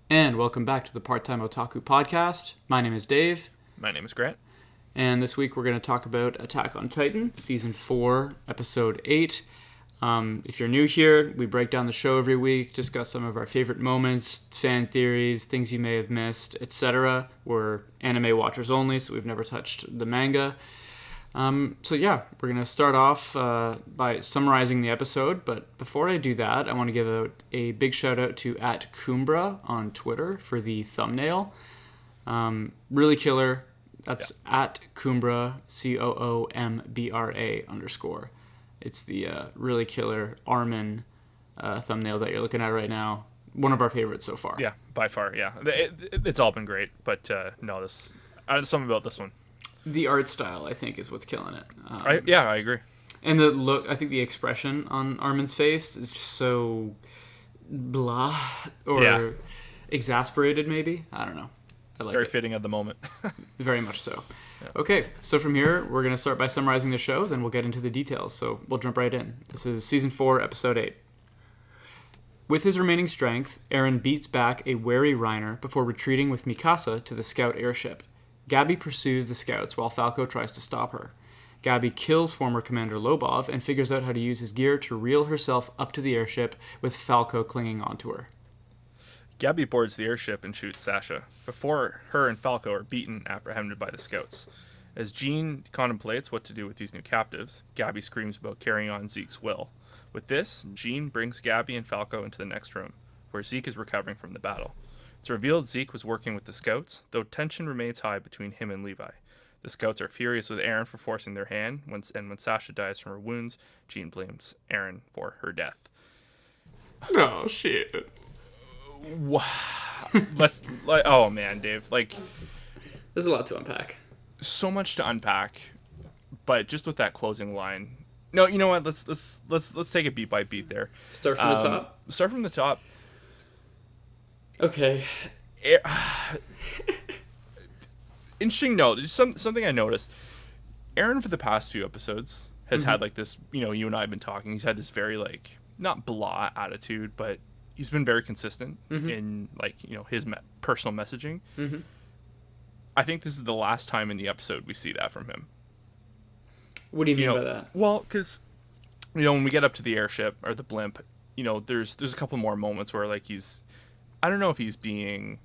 And welcome back to the Part-Time Otaku Podcast. My name is Dave, My name is Grant. and this week we're going to talk about Attack on Titan, Season 4, Episode 8. If you're new here, we break down the show every week, discuss some of our favorite moments, fan theories, things you may have missed, etc. We're anime watchers only, so we've never touched the manga. We're going to start off by summarizing the episode, but before I do that, I want to give out a big shout out to @Kumbra on Twitter for the thumbnail. Really killer. That's @Kumbra, COOMBRA_. It's the really killer Armin thumbnail that you're looking at right now. One of our favorites so far. Yeah, by far, yeah. It's all been great, but something about this one. The art style, I think, is what's killing it. I agree. And the look, I think the expression on Armin's face is just so blah or exasperated, maybe. I don't know. I like Very it. fitting of the moment. Very much so. Yeah. Okay, so from here, we're going to start by summarizing the show, then we'll get into the details. So we'll jump right in. This is Season 4, Episode 8. With his remaining strength, Eren beats back a wary Reiner before retreating with Mikasa to the scout airship. Gabby pursues the scouts while Falco tries to stop her. Gabby kills former Commander Lobov and figures out how to use his gear to reel herself up to the airship with Falco clinging onto her. Gabby boards the airship and shoots Sasha, before her and Falco are beaten and apprehended by the scouts. As Jean contemplates what to do with these new captives, Gabby screams about carrying on Zeke's will. With this, Jean brings Gabby and Falco into the next room, where Zeke is recovering from the battle. It's revealed Zeke was working with the scouts, though tension remains high between him and Levi. The scouts are furious with Eren for forcing their hand, and when Sasha dies from her wounds, Jean blames Eren for her death. Oh, shit. Wow. Oh man, Dave, There's a lot to unpack. so much to unpack, but just with that closing line. No, you know what? Let's take it beat by beat there. Start from the top? Start from the top. Okay. Interesting note. Something I noticed. Eren for the past few episodes has had this. You and I have been talking. He's had this very not blah attitude, but he's been very consistent in his personal messaging. Mm-hmm. I think this is the last time in the episode we see that from him. What do you mean by that? Well, because when we get up to the airship or the blimp, there's a couple more moments where he's. I don't know if he's being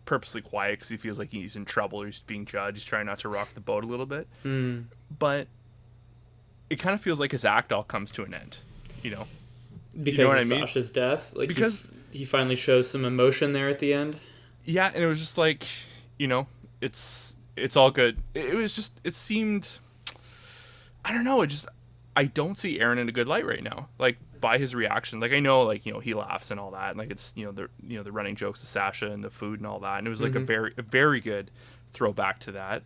purposely quiet because he feels like he's in trouble or he's being judged. He's trying not to rock the boat a little bit. But it kind of feels like his act all comes to an end, Because you know what of I mean? Sasha's death? Because he finally shows some emotion there at the end? Yeah, and it was just it's all good. It seemed, I don't know, I don't see Eren in a good light right now. By his reaction, I know, he laughs and all that, and it's the running jokes to Sasha and the food and all that, and it was a very good throwback to that.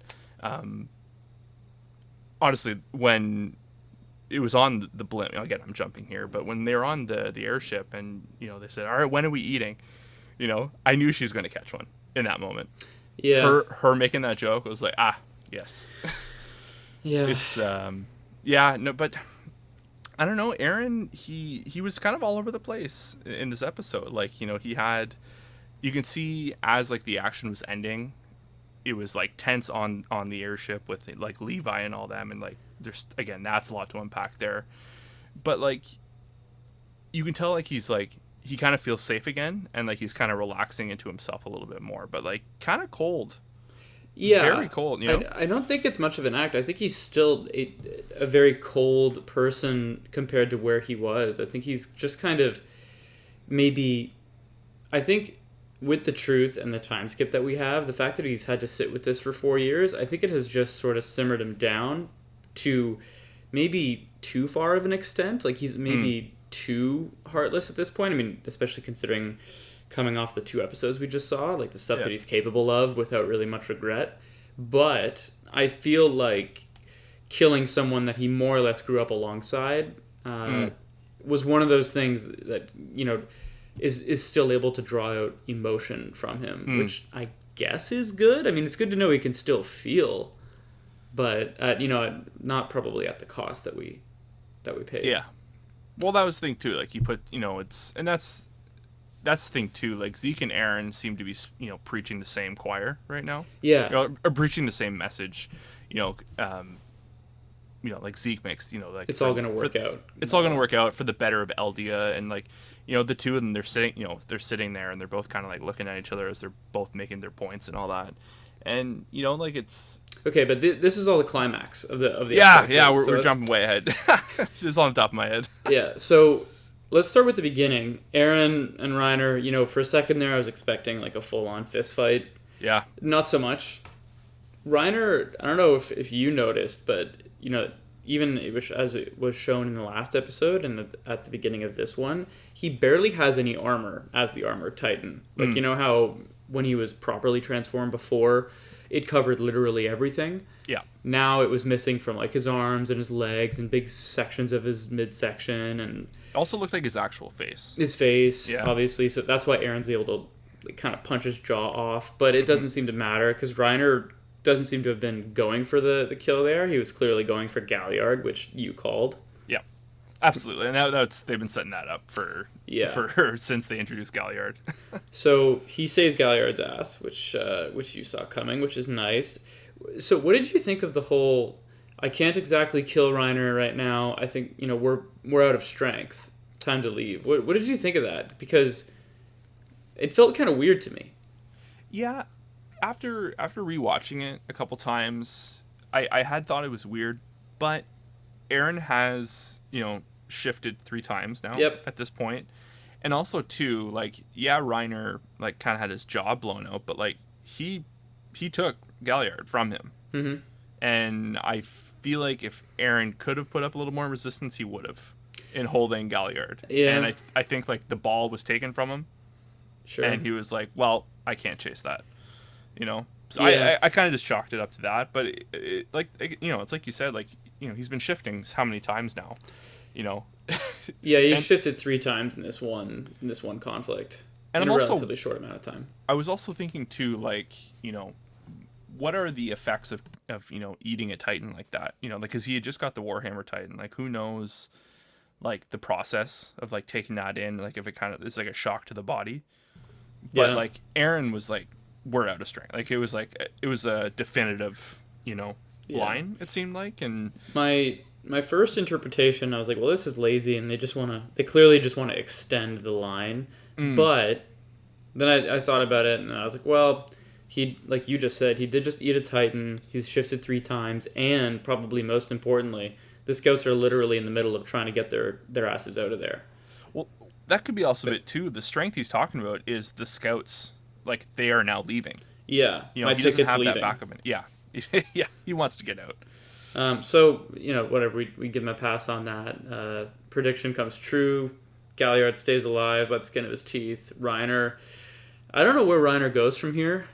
Honestly, when it was on the blimp, again, I'm jumping here, but when they were on the airship and they said, "All right, when are we eating?" I knew she was going to catch one in that moment. Yeah. Her making that joke was like, yes. Yeah. It's but I don't know, Eren, he was kind of all over the place in this episode. He had, you can see as the action was ending, it was tense on the airship with Levi and all them, and there's, again, that's a lot to unpack there. But you can tell he's he kind of feels safe again, and he's kind of relaxing into himself a little bit more, but kind of cold. Yeah, very cold. I don't think it's much of an act. I think he's still a very cold person compared to where he was. I think he's just kind of maybe. I think with the truth and the time skip that we have, the fact that he's had to sit with this for 4 years, I think it has just sort of simmered him down to maybe too far of an extent. He's maybe too heartless at this point. I mean, especially considering coming off the 2 episodes we just saw, the stuff that he's capable of without really much regret. But I feel like killing someone that he more or less grew up alongside was one of those things that, is still able to draw out emotion from him, which I guess is good. I mean, it's good to know he can still feel, but not probably at the cost that we paid. Yeah. Well, that was the thing too. He put, and that's that's the thing too. Like Zeke and Aaron seem to be, preaching the same choir right now. Yeah, Or preaching the same message. You know, like Zeke makes, like it's all gonna work out. It's all gonna work out for the better of Eldia, and like, the two of them, they're sitting there, and they're both kind of like looking at each other as they're both making their points and all that, and like it's Okay, but this is all the climax of the yeah, episode. yeah, So we're jumping way ahead. Just on the top of my head. Yeah, so let's start with the beginning. Aaron and Reiner, for a second there, I was expecting like a full-on fist fight. Yeah. Not so much. Reiner, I don't know if you noticed, but even as it was shown in the last episode and at the beginning of this one, he barely has any armor as the armored Titan. Like, you know how when he was properly transformed before, it covered literally everything? Yeah. Now it was missing from like his arms and his legs and big sections of his midsection, and It also looked like his actual face. his face, Yeah. obviously. So that's why Aaron's able to like, kind of punch his jaw off. But it doesn't seem to matter because Reiner doesn't seem to have been going for the kill there. He was clearly going for Galliard, which you called. Yeah. Absolutely. And that's they've been setting that up for since they introduced Galliard. So he saves Galliard's ass, which you saw coming, which is nice. So what did you think of the whole? I can't exactly kill Reiner right now. I think we're out of strength. Time to leave. What did you think of that? Because it felt kind of weird to me. Yeah. After rewatching it a couple times, I had thought it was weird, but Aaron has, shifted 3 times now at this point. And also too, like, yeah, Reiner like kind of had his jaw blown out, but like he took Galliard from him. Mm-hmm. And I feel like if Aaron could have put up a little more resistance, he would have in holding Galliard. Yeah. And I think like the ball was taken from him. Sure. And he was like, well, I can't chase that. So Yeah. I kind of just chalked it up to that, but it's like you said, like, he's been shifting how many times now, Yeah, he shifted 3 times in this one conflict and in I'm a also, relatively short amount of time. I was also thinking too, like, what are the effects of eating a Titan like that, like, because he had just got the Warhammer Titan, like, who knows, like, the process of like taking that in, like, if it kind of it's like a shock to the body, but like Aaron was like, we're out of strength. Like, it was a definitive, line, it seemed like. And my first interpretation, I was like, well, this is lazy, and they clearly just want to extend the line. But then I thought about it, and I was like, well, he, like you just said, he did just eat a Titan. He's shifted 3 times, and probably most importantly, the scouts are literally in the middle of trying to get their asses out of there. Well, that could be also it too. The strength he's talking about is the scouts, like, they are now leaving. Yeah, my he doesn't have leaving. That backup. Yeah, yeah, he wants to get out. So whatever, we give him a pass on that. Prediction comes true. Galliard stays alive by the skin of his teeth. Reiner, I don't know where Reiner goes from here.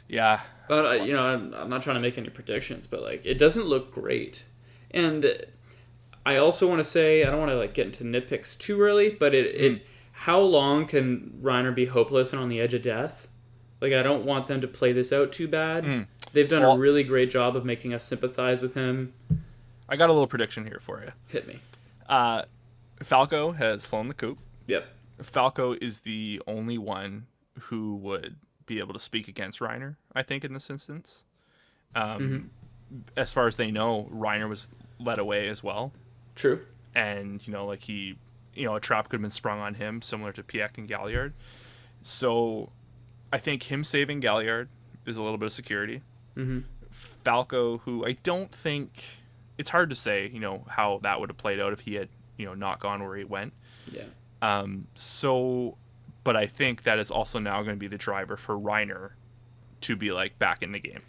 Yeah, but I'm not trying to make any predictions, but like, it doesn't look great. And I also want to say, I don't want to like get into nitpicks too early, but how long can Reiner be hopeless and on the edge of death? Like, I don't want them to play this out too bad. They've done a really great job of making us sympathize with him. I got a little prediction here for you. Hit me. Falco has flown the coop. Yep. Falco is the only one who would be able to speak against Reiner, I think, in this instance. As far as they know, Reiner was led away as well. True. And, like, he, a trap could have been sprung on him, similar to Pieck and Galliard. So I think him saving Galliard is a little bit of security. Falco, who I don't think, it's hard to say, how that would have played out if he had, not gone where he went. Yeah. But I think that is also now going to be the driver for Reiner to be like back in the game.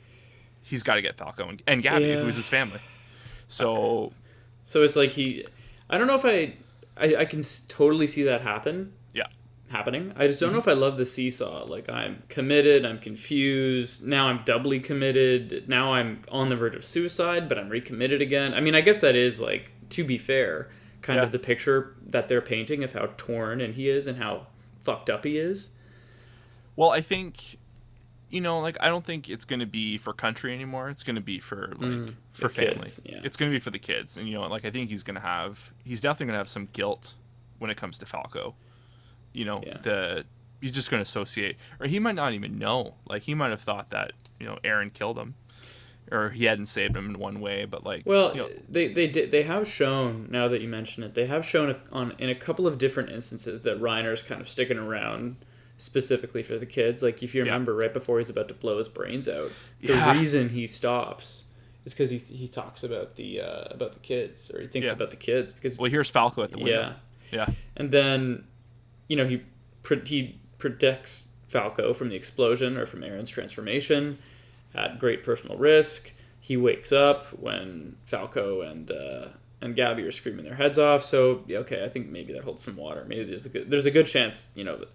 He's got to get Falco and Gabby, who's his family. So it's like I don't know if I can totally see that happening. I just don't know if I love the seesaw. Like, I'm committed, I'm confused, now I'm doubly committed, now I'm on the verge of suicide, but I'm recommitted again. I mean, I guess that is, like, to be fair, kind of the picture that they're painting of how torn and he is and how fucked up he is. Well, I think, like, I don't think it's going to be for country anymore. It's going to be for, like, for family. Kids, yeah. It's going to be for the kids. And, like, I think he's definitely going to have some guilt when it comes to Falco. Yeah. He's just going to associate, or he might not even know. Like, he might have thought that, Aaron killed him, or he hadn't saved him in one way, but like, Well, they have shown, now that you mention it, they have shown in a couple of different instances that Reiner's kind of sticking around specifically for the kids. Like, if you remember, right before he's about to blow his brains out, the reason he stops is because he talks about the kids, or he thinks about the kids, because here's Falco at the window. Yeah. And then, he protects Falco from the explosion or from Aaron's transformation at great personal risk. He wakes up when Falco and Gabby are screaming their heads off. So okay, I think maybe that holds some water. Maybe there's a good chance that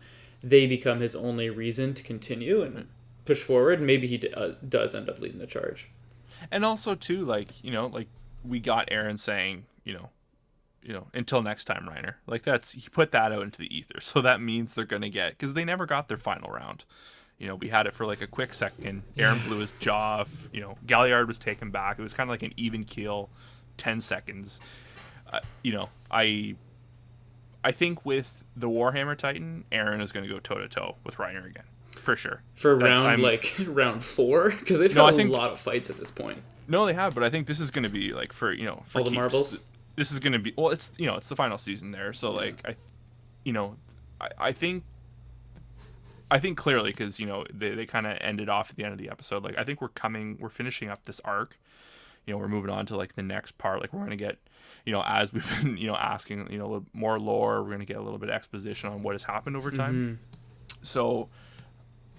they become his only reason to continue and push forward. Maybe he does end up leading the charge. And also too, like we got Aaron saying, until next time, Reiner. Like, he put that out into the ether, so that means they're gonna get, because they never got their final round. We had it for like a quick second. Aaron blew his jaw off. Galliard was taken back. It was kind of like an even keel, 10 seconds. I think with the Warhammer Titan, Aaron is going to go toe to toe with Reiner again, for sure. For round 4, because they've had a lot of fights at this point. No, they have, but I think this is going to be like for all the marbles. This is going to be, well, it's it's the final season there, so like I think clearly, because they kind of ended off at the end of the episode. Like, I think we're finishing up this arc. We're moving on to like the next part. Like, we're gonna get, as we've been asking, a little more lore. We're gonna get a little bit of exposition on what has happened over time. So,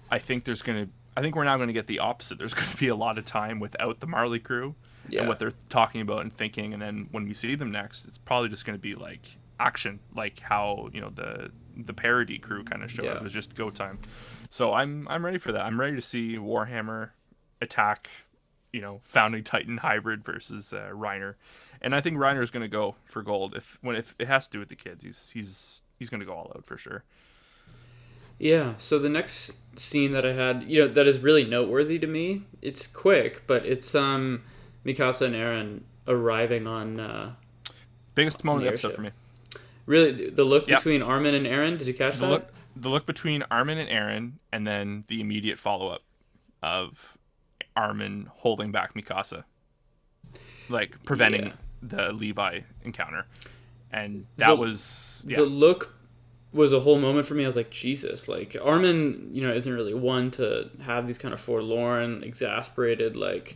I think we're now gonna get the opposite. There's gonna be a lot of time without the Marley crew and what they're talking about and thinking. And then when we see them next, it's probably just gonna be like action, like how the parody crew kind of showed up. It was just go time. So I'm ready for that. I'm ready to see Warhammer attack, Founding Titan hybrid versus Reiner, and I think Reiner is going to go for gold if it has to do with the kids. He's going to go all out for sure. Yeah. So the next scene that I had, that is really noteworthy to me. It's quick, but it's Mikasa and Eren arriving on biggest moment of the episode for me. Really, the look between Armin and Eren, did you catch that? The look between Armin and Eren, and then the immediate follow-up of Armin holding back Mikasa. Like, preventing the Levi encounter. And that was... The look was a whole moment for me. I was like, Jesus. Like, Armin, isn't really one to have these kind of forlorn, exasperated, like,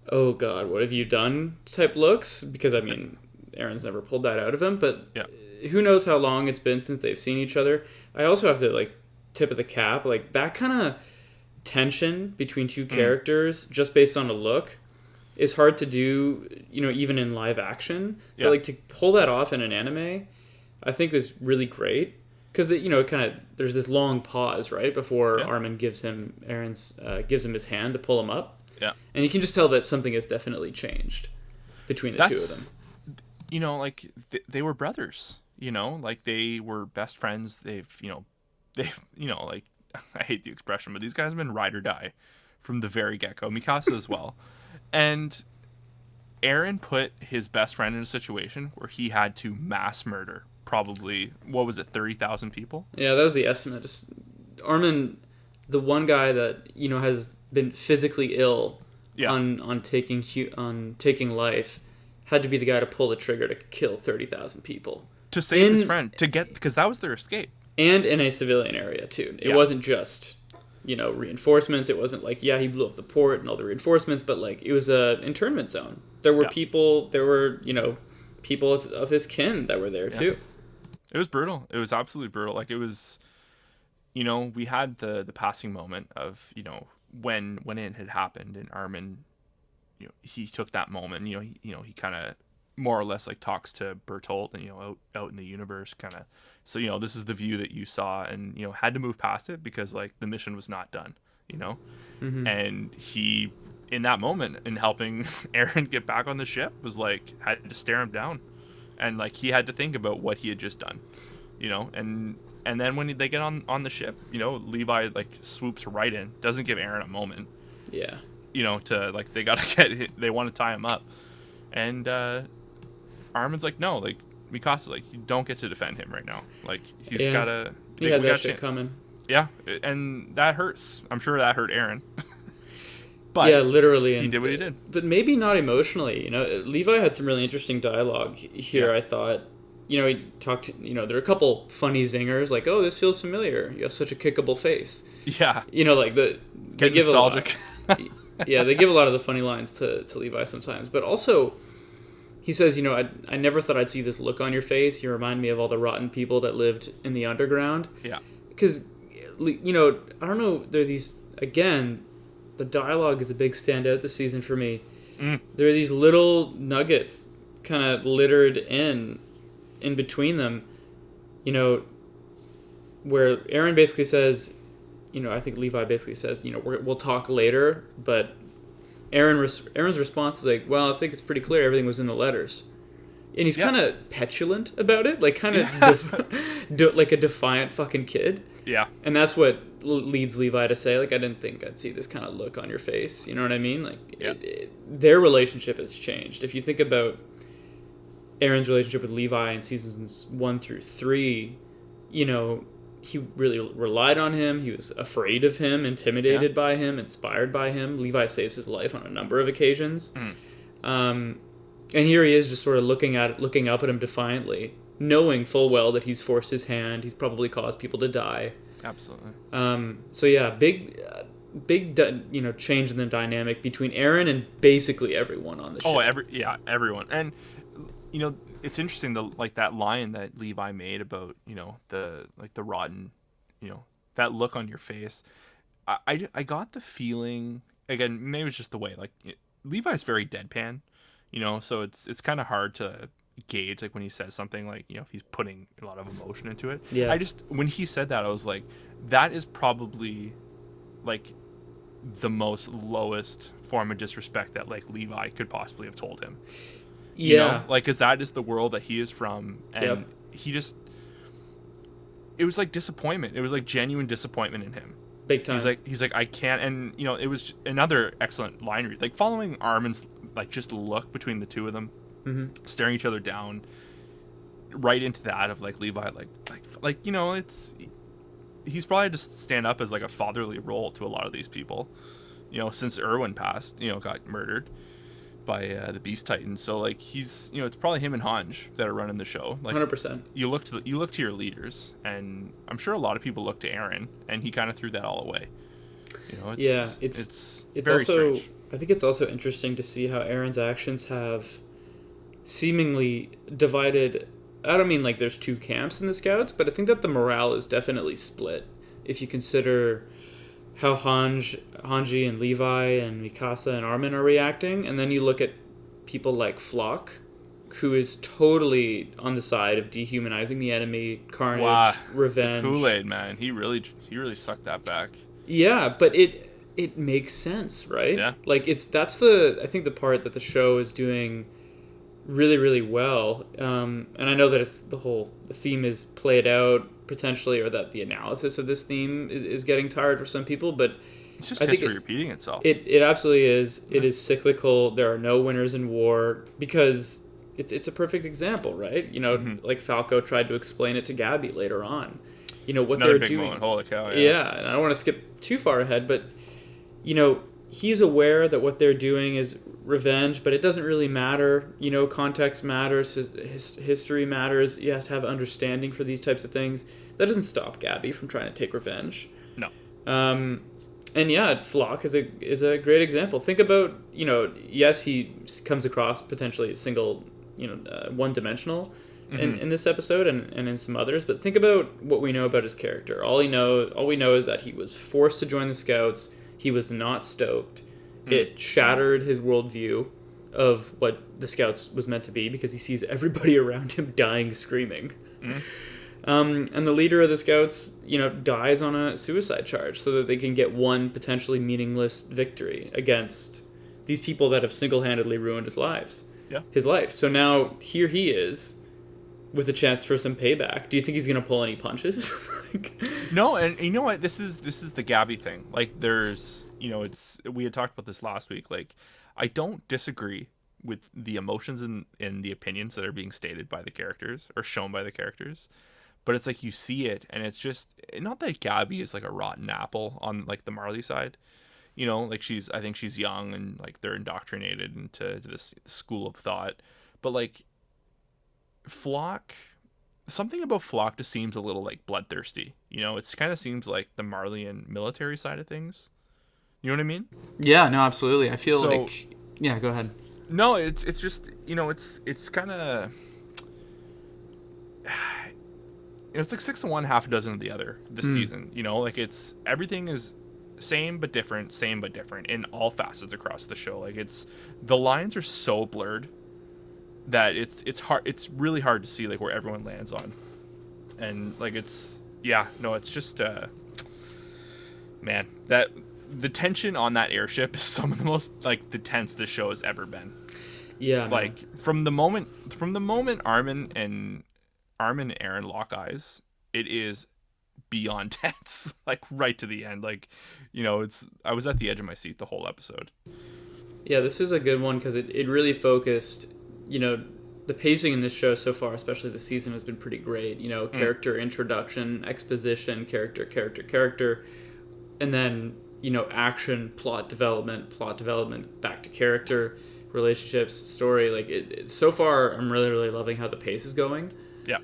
oh God, what have you done type looks. Because, I mean... Aaron's never pulled that out of him, but who knows how long it's been since they've seen each other. I also have to, like, tip of the cap, like, that kind of tension between two characters just based on a look is hard to do, even in live action. But, like, to pull that off in an anime, I think is really great. Because, there's this long pause, right, before Armin gives him his hand to pull him up. Yeah. And you can just tell that something has definitely changed between the two of them. Like, they were brothers, like, they were best friends. They've like, I hate the expression, but these guys have been ride or die from the very get-go. Mikasa as well. And Eren put his best friend in a situation where he had to mass murder probably, 30,000 people? Yeah, that was the estimate. Armin, the one guy that, has been physically ill on taking life, had to be the guy to pull the trigger to kill 30,000 people. To save his friend, because that was their escape. And in a civilian area, too. It wasn't just, reinforcements. It wasn't like, he blew up the port and all the reinforcements, but, like, it was a internment zone. There were people, people of his kin that were there, too. It was brutal. It was absolutely brutal. Like, it was, we had the passing moment of, when it had happened, and Armin... he took that moment. He kind of more or less like talks to Bertolt, and out in the universe, kind of. So this is the view that you saw, and had to move past it because like the mission was not done. And he, in that moment, in helping Eren get back on the ship, was like had to stare him down, and like he had to think about what he had just done. And then when they get on the ship, Levi like swoops right in, doesn't give Eren a moment. Yeah. To like they want to tie him up, and Armin's like, no, like Mikasa, like, you don't get to defend him right now. Like, he's Yeah. gotta. He had that shit coming. Yeah, and that hurts. I'm sure that hurt Aaron. But yeah, literally, he and did what he did. But maybe not emotionally. Levi had some really interesting dialogue here. Yeah. I thought, he talked. There are a couple funny zingers like, "Oh, this feels familiar. You have such a kickable face." Yeah. Like they Get give nostalgic. Yeah, they give a lot of the funny lines to Levi sometimes, but also he says, I never thought I'd see this look on your face. You remind me of all the rotten people that lived in the underground. Yeah. Because, I don't know, there are these, again, the dialogue is a big standout this season for me. There are these little nuggets kind of littered in between them, where Aaron basically says, I think Levi basically says, we'll talk later, but Aaron's response is like, well, I think it's pretty clear everything was in the letters. And he's kind of petulant about it, like kind of like a defiant fucking kid. Yeah. And that's what leads Levi to say, like, I didn't think I'd see this kind of look on your face. You know what I mean? Like, their relationship has changed. If you think about Aaron's relationship with Levi in seasons 1 through 3, he really relied on him. He was afraid of him, intimidated by him, inspired by him. Levi saves his life on a number of occasions. And here he is just sort of looking up at him defiantly, knowing full well that he's forced his hand. He's probably caused people to die. Absolutely. So yeah, big change in the dynamic between Aaron and basically everyone on the show. Everyone. And it's interesting, that line that Levi made about the rotten, that look on your face. I got the feeling, again, maybe it's just the way, like, Levi's very deadpan, so it's kind of hard to gauge, like, when he says something, like, if he's putting a lot of emotion into it. Yeah. When he said that, I was like, that is probably like the most lowest form of disrespect that, like, Levi could possibly have told him. Like, because that is the world that he is from, and he just, it was like disappointment. It was like genuine disappointment in him. Big time. He's like, I can't, and it was another excellent line read, like, following Armin's, like, just look between the two of them, staring each other down, right into that of, like, Levi, it's, he's probably just stand up as, like, a fatherly role to a lot of these people, since Erwin passed, got murdered by the Beast Titan. So, like, he's, it's probably him and Hanj that are running the show. Like, 100%. You look to your leaders, and I'm sure a lot of people look to Aaron, and he kind of threw that all away. It's very also strange. I think it's also interesting to see how Aaron's actions have seemingly divided. I don't mean like there's two camps in the Scouts, but I think that the morale is definitely split if you consider how Hanji and Levi and Mikasa and Armin are reacting, and then you look at people like Flock, who is totally on the side of dehumanizing the enemy, carnage, revenge. The Kool-Aid man, he really sucked that back. Yeah, but it makes sense, right? Yeah. Like, I think the part that the show is doing really, really well. And I know that the theme is played out potentially, or that the analysis of this theme is getting tired for some people, but it's just history repeating itself. It absolutely is. It is cyclical. There are no winners in war, because it's a perfect example, right? Like Falco tried to explain it to Gabby later on. What Another they're big doing. Moment. Holy cow! Yeah, and I don't want to skip too far ahead, but he's aware that what they're doing is revenge, but it doesn't really matter. Context matters, history matters. You have to have understanding for these types of things. That doesn't stop Gabby from trying to take revenge. No. And yeah, Flock is a great example. Think about, yes, he comes across potentially a single, one-dimensional in this episode and in some others, but think about what we know about his character. All we know is that he was forced to join the Scouts. He was not stoked. It shattered his worldview of what the Scouts was meant to be, because he sees everybody around him dying screaming. And the leader of the Scouts, dies on a suicide charge so that they can get one potentially meaningless victory against these people that have single-handedly ruined his life. So now here he is with a chance for some payback. Do you think he's going to pull any punches? No, and you know what? This is the Gabby thing. Like, there's, we had talked about this last week. Like, I don't disagree with the emotions and the opinions that are being stated by the characters or shown by the characters. But it's like you see it, and it's just not that Gabby is like a rotten apple on like the Marley side. Like I think she's young and like they're indoctrinated into this school of thought. But like Flock, something about Flock just seems a little like bloodthirsty. It's kind of seems like the Marleyan military side of things. You know what I mean? Yeah, no, absolutely. I feel So, like, yeah, go ahead. No, it's just it's kind of it's like 6 of one, half a dozen of the other this season. Like it's everything is same but different in all facets across the show. Like the lines are so blurred that it's hard. It's really hard to see like where everyone lands on, and like it's just man, that the tension on that airship is some of the most like the tense this show has ever been. Yeah, like man. from the moment Armin and Aaron lock eyes, it is beyond tense, like right to the end. Like, I was at the edge of my seat the whole episode. Yeah, this is a good one because it really focused, the pacing in this show so far, especially this season, has been pretty great. Character introduction, exposition, character, and then, action, plot development, back to character, relationships, story. Like, so far, I'm really, really loving how the pace is going. Yeah.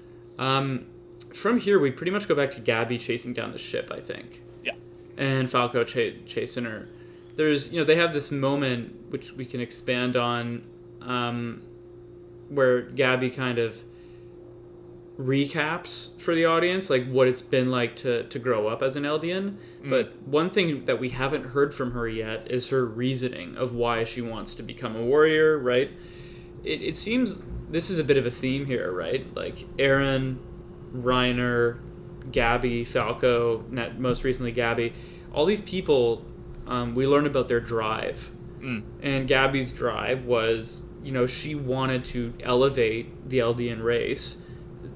From here, we pretty much go back to Gabby chasing down the ship, I think. Yeah. And Falco chasing her. There's, they have this moment, which we can expand on, where Gabby kind of recaps for the audience, like, what it's been like to grow up as an Eldian. But one thing that we haven't heard from her yet is her reasoning of why she wants to become a warrior, right? It seems this is a bit of a theme here, right? Like, Aaron, Reiner, Gabby, Falco, most recently Gabby, all these people, we learn about their drive. And Gabby's drive was, she wanted to elevate the Eldian race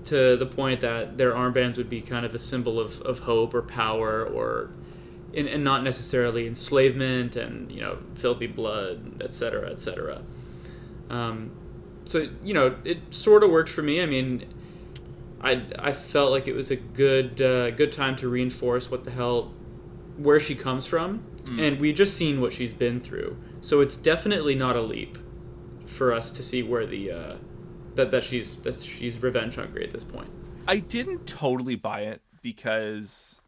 to the point that their armbands would be kind of a symbol of hope or power, or and not necessarily enslavement and, filthy blood, etc., etc. So, it sort of worked for me. I mean, I felt like it was a good time to reinforce where she comes from, and we just seen what she's been through. So it's definitely not a leap for us to see where that she's revenge hungry at this point. I didn't totally buy it because,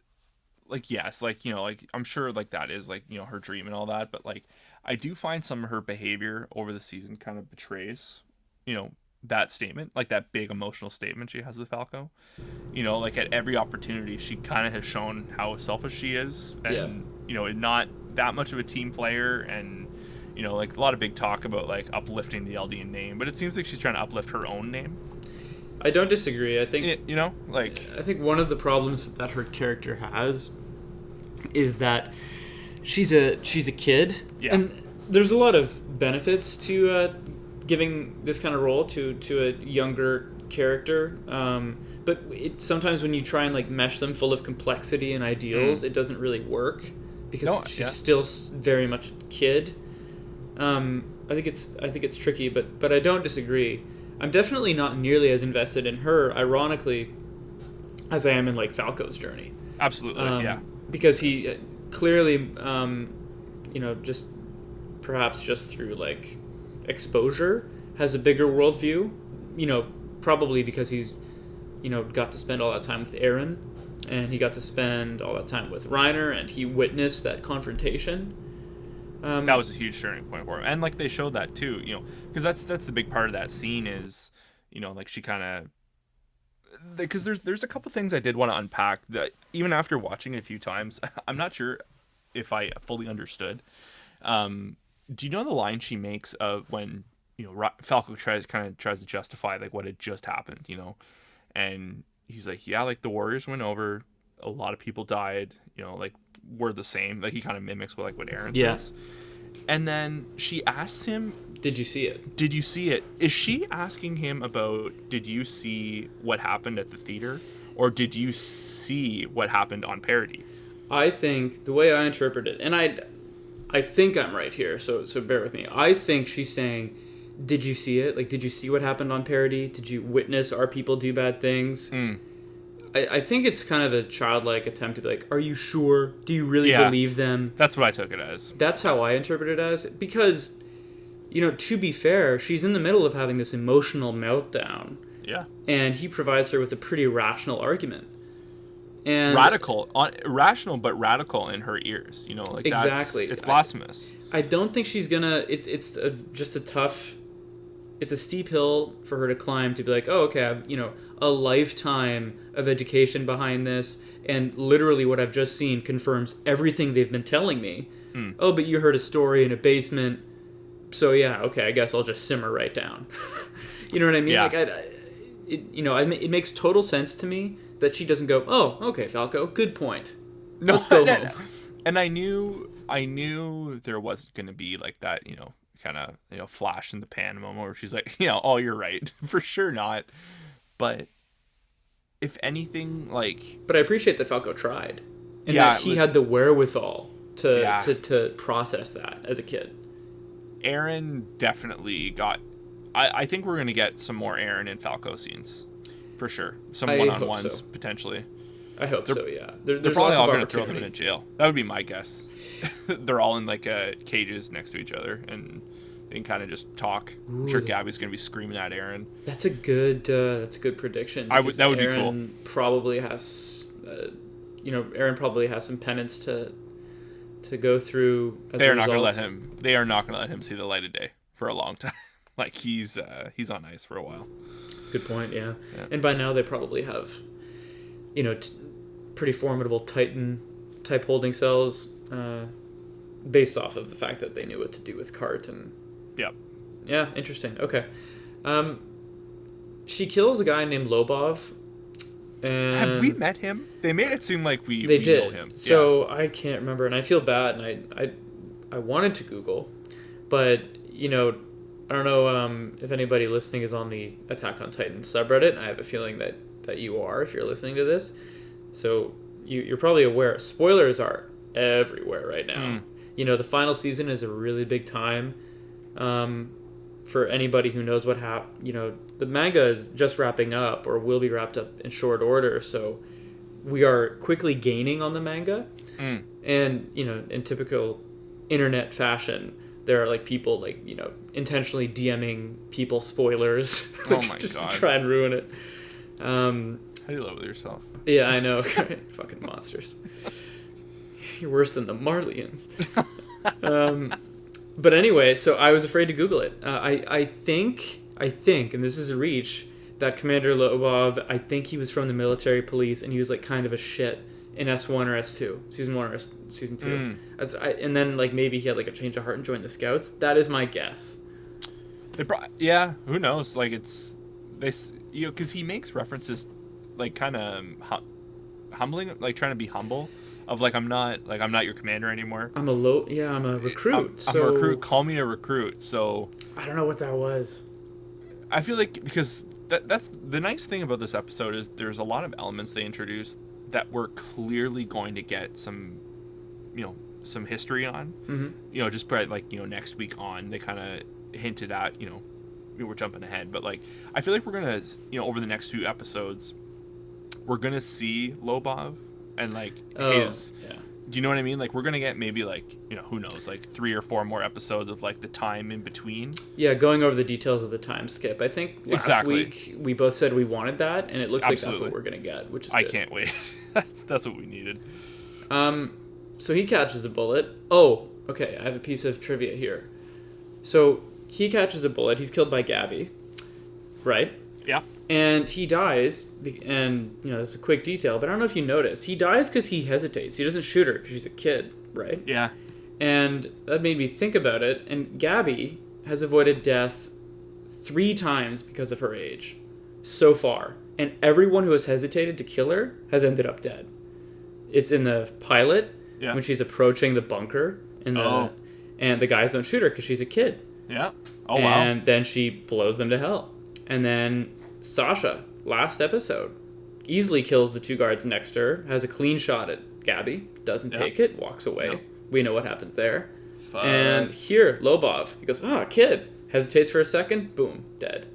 like, yes, like, like I'm sure like that is like, her dream and all that, but like I do find some of her behavior over the season kind of betrays, that statement, like that big emotional statement she has with Falco. Like at every opportunity she kind of has shown how selfish she is, and not that much of a team player, and like a lot of big talk about like uplifting the Eldian name, but it seems like she's trying to uplift her own name. I don't disagree. I think I think one of the problems that her character has is that she's a kid, and there's a lot of benefits to giving this kind of role to a younger character, but sometimes when you try and like mesh them full of complexity and ideals, it doesn't really work because she's still very much a kid. I think it's tricky, but I don't disagree. I'm definitely not nearly as invested in her, ironically, as I am in like Falco's journey. Absolutely, because he clearly, just perhaps just through like exposure, has a bigger worldview. Probably because he's, got to spend all that time with Aaron, and he got to spend all that time with Reiner, and he witnessed that confrontation. That was a huge turning point for him, and like they showed that too, because that's the big part of that scene is, like she kind of, because there's a couple things I did want to unpack that even after watching it a few times, I'm not sure if I fully understood. Do you know the line she makes of when Falco tries to justify like what had just happened, and he's like, yeah, like the Warriors went over, a lot of people died, like we're the same. Like he kind of mimics what Aaron says. And then she asks him, Did you see it? Did you see it? Is she asking him about, did you see what happened at the theater? Or did you see what happened on Parody? I think the way I interpret it, and I think I'm right here, so bear with me. I think she's saying, Did you see it? Like, did you see what happened on Parody? Did you witness our people do bad things? I think it's kind of a childlike attempt to be like, are you sure? Do you really believe them? That's what I took it as. That's how I interpret it as. Because, to be fair, she's in the middle of having this emotional meltdown. Yeah. And he provides her with a pretty rational argument. And rational but radical in her ears. Exactly. It's blasphemous. I don't think she's gonna. It's just a tough. It's a steep hill for her to climb to be like, oh, okay, I've a lifetime of education behind this, and literally what I've just seen confirms everything they've been telling me. Oh, but you heard a story in a basement, so yeah, okay, I guess I'll just simmer right down. You know what I mean? Yeah. Like, it makes total sense to me that she doesn't go, oh, okay, Falco, good point. Let's go home. And I knew there wasn't going to be like that, kind of, flash in the pan moment where she's like, oh, you're right. For sure not. But if anything, like... But I appreciate that Falco tried. And that he had the wherewithal to process that as a kid. Aaron definitely got... I think we're going to get some more Aaron and Falco scenes. For sure. Some one-on-ones, potentially. I hope so, yeah. They're probably all going to throw them in a jail. That would be my guess. They're all in, like, cages next to each other, and they can kind of just talk. Ooh. I'm sure Gabby's going to be screaming at Aaron. That's a good prediction. That would be cool. Aaron probably has, Aaron probably has some penance to go through as a result. They are not going to let him see the light of day for a long time. Like, he's on ice for a while. That's a good point, yeah. And by now they probably have, pretty formidable Titan type holding cells, based off of the fact that they knew what to do with Cart and... Yep. Yeah, interesting. Okay. She kills a guy named Lobov. And have we met him? They made it seem like we did. know him. So I can't remember, and I feel bad, and I wanted to Google, but, I don't know if anybody listening is on the Attack on Titan subreddit. I have a feeling that you are if you're listening to this. So you're probably aware. Spoilers are everywhere right now. The final season is a really big time for anybody who knows what happened. The manga is just wrapping up or will be wrapped up in short order. So we are quickly gaining on the manga. And, in typical internet fashion, there are like people intentionally DMing people spoilers just to try and ruin it. How do you live with yourself? Yeah, I know. Fucking monsters. You're worse than the Marleyans. But anyway, so I was afraid to Google it. I think, and this is a reach, that Commander Lobov, I think he was from the military police, and he was like kind of a shit in S1 or S2, season 1 or season 2. And then maybe he had a change of heart and joined the Scouts. That is my guess. Who knows? Because he makes references kind of humbling, trying to be humble, of I'm not your commander anymore. I'm a recruit. I'm a recruit. Call me a recruit. So I don't know what that was. I feel like because that's the nice thing about this episode is there's a lot of elements they introduced that we're clearly going to get some history on. Just probably next week on, they kind of hinted at, we're jumping ahead, but I feel like we're gonna, over the next few episodes, we're gonna see Lobov and his. Yeah. Do you know what I mean? We're gonna get maybe who knows, 3 or 4 more episodes of the time in between. Yeah, going over the details of the time skip. I think last week we both said we wanted that, and it looks like that's what we're gonna get, which is good. I can't wait. that's what we needed. So he catches a bullet. Oh, okay. I have a piece of trivia here. So he catches a bullet. He's killed by Gabby, right? Yeah. And he dies, and, this is a quick detail, but I don't know if you notice. He dies because he hesitates. He doesn't shoot her because she's a kid, right? Yeah. And that made me think about it, and Gabby has avoided death 3 times because of her age so far. And everyone who has hesitated to kill her has ended up dead. It's in the pilot, when she's approaching the bunker, and the guys don't shoot her because she's a kid. Yeah. Oh, wow. And then she blows them to hell. And then Sasha, last episode, easily kills the 2 guards next to her, has a clean shot at Gabby, doesn't take it, walks away. We know what happens there. Fuck. And here, Lobov, he goes, kid, hesitates for a second, boom, dead.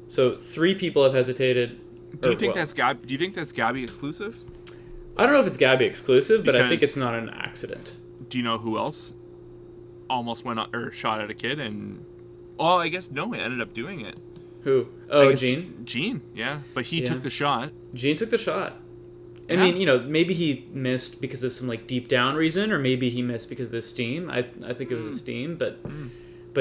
So 3 people have hesitated. Do you think that's Gabby exclusive? I don't know if it's Gabby exclusive, but I think Because- it's not an accident. Do you know who else almost went or shot at a kid and? Oh, I guess no. He ended up doing it. Who? I Oh, guess Gene? Gene, yeah, but he Yeah. took the shot. Gene took the shot. I Yeah. mean, you know, maybe he missed because of some like deep down reason, or maybe he missed because of the steam. I think it was the steam, but